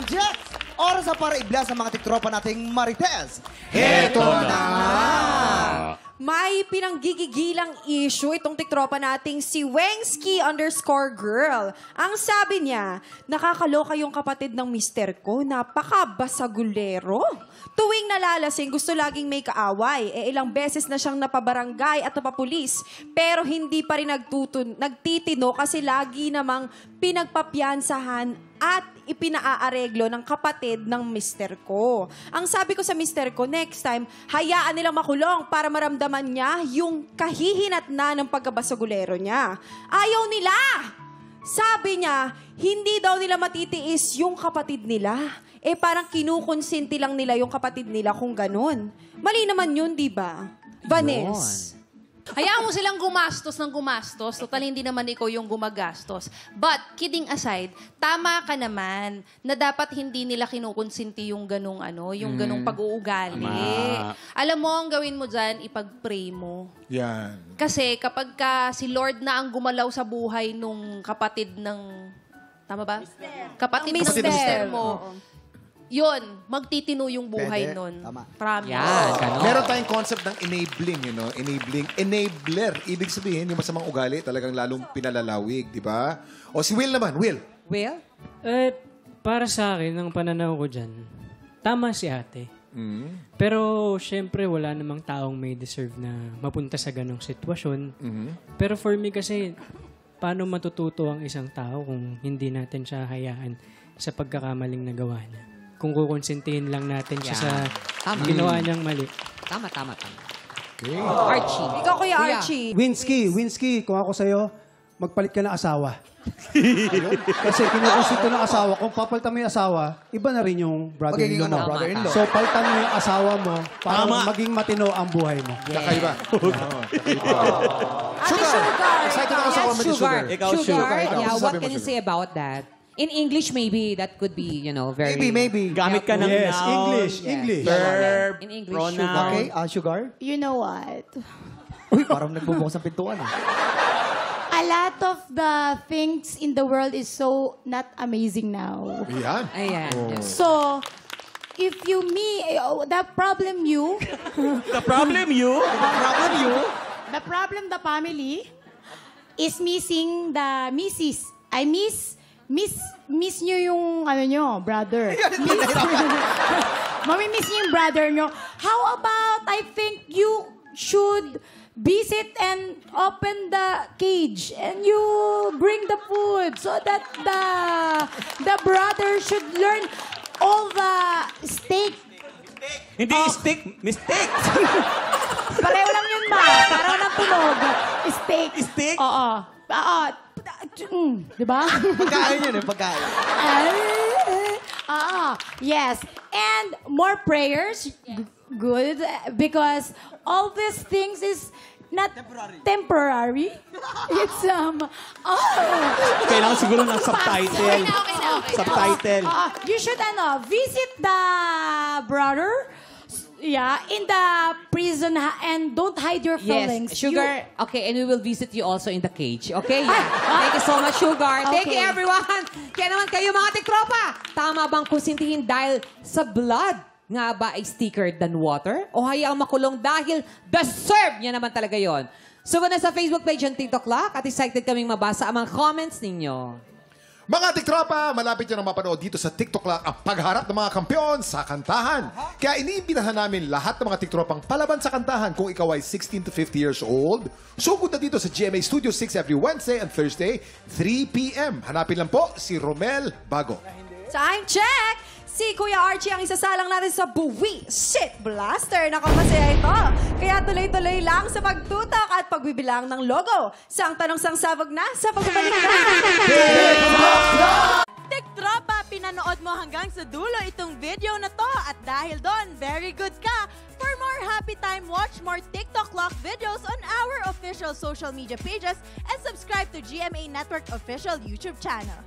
Jets! Oras na para iblas ang mga tiktropa nating Marites. Heto na! May pinanggigigilang issue itong tiktropa nating si Wengski_girl. Ang sabi niya, nakakaloka yung kapatid ng mister ko, napakabasagulero. Tuwing nalalasing, gusto laging may kaaway. Ilang beses na siyang napabarangay at napapulis. Pero hindi pa rin nagtitino kasi lagi namang pinagpapiansahan at ipinaareglo ng kapatid ng mister ko. Ang sabi ko sa mister ko, next time, hayaan nilang makulong para maramdaman niya yung kahihinat na ng pagkabasagulero niya. Ayaw nila! Sabi niya, hindi daw nila matitiis yung kapatid nila. Parang kinukonsinti lang nila yung kapatid nila kung ganun. Mali naman yun, di ba? Vanessa. Hayaan mo silang gumastos ng gumastos. Total, hindi naman ikaw yung gumagastos. But, kidding aside, tama ka naman na dapat hindi nila kinukonsinti yung ganung yung ganung pag-uugali. Alam mo, ang gawin mo dyan, ipag-pray mo. Yan. Kasi kapag si Lord na ang gumalaw sa buhay nung kapatid ng... Tama ba? Kapatid ng mister mo. Yun, magtitino yung buhay Pwede. nun. Tama. Promise. Yan, Meron tayong concept ng enabling, enabling. Enabler. Ibig sabihin, yung masamang ugali talagang lalong pinalalawig, di ba? O si Will naman, Will. Will? Para sa akin, ang pananaw ko dyan, tama si ate. Pero, syempre, wala namang taong may deserve na mapunta sa ganong sitwasyon. Pero for me kasi, paano matututo ang isang tao kung hindi natin siya hayaan sa pagkakamaling nagawa niya? Kung kukonsintihin lang natin siya sa ginawa niyang mali. Tama. Okay. Archie. Ikaw, Kuya Archie. Winsky, kung ako sa'yo, magpalit ka ng asawa. Kasi kinukonsinto ng asawa, kung papalitan mo yung asawa, iba na rin yung brother-in-law mo. brother-in-law. So, palitan mo yung asawa mo para maging matino ang buhay mo. Kakaiba. Sugar. Excited ako sa comment ni Sugar. Ikaw, Sugar. Yeah, Sabi what mo, can you Sugar. say about that? In English, maybe, that could be, very... Maybe. Gamit ka ng Yes, noun, English. verb, In English, pronoun. sugar. Okay, Sugar? You know what? Uy, parang nagbubukas ng pintuan. A lot of the things in the world is so not amazing now. Yan. Ayan. So, if the problem, The problem, the family, is missing the missus. I miss nyo yung, nyo, brother. Mamimiss nyo yung brother nyo. How about, I think you should visit and open the cage and you bring the food so that the brother should learn all the steak. Hindi stick, mistake. Pareho lang yun, ma. Pareho ng tunog. Steak. Steak? Oo. Diba? Pagkain yun pagkain. Yes. And more prayers. Good. Because all these things is not temporary. It's, Kailangan siguro ng subtitle. Okay na. Subtitle. you should, visit the brother, in the prison and don't hide your feelings. Yes, Sugar. Okay, and we will visit you also in the cage. Okay? Yeah. Thank you so much, Sugar. Thank you, Okay. everyone. Kaya naman kayo, mga tiktropa. Tama bang kusintihin dahil sa blood nga ba ay stickered than water? O hayaang makulong dahil deserve niya naman talaga yon? Sugo na sa Facebook page ng TikTok Clock at excited kaming mabasa ang mga comments ninyo. Mga tiktropa, malapit nyo na mapanood dito sa TikTok lang ang pagharap ng mga kampiyon sa kantahan. Kaya iniimbitahan namin lahat ng mga tiktropang palaban sa kantahan kung ikaw ay 16 to 50 years old. Sugod na dito sa GMA Studio 6 every Wednesday and Thursday, 3 p.m. Hanapin lang po si Romel Bago. Time check! Si Kuya Archie ang isasalang natin sa Buwi Shit Blaster. Nakamasaya ito. Kaya tuloy-tuloy lang sa pagtutok at pagbibilang ng logo. Sang tanong sang sabog na sa pagbabalik na. Tiktropa, pinanood mo hanggang sa dulo itong video na to. At dahil doon, very good ka. For more happy time, watch more TikTok Clock videos on our official social media pages and subscribe to GMA Network official YouTube channel.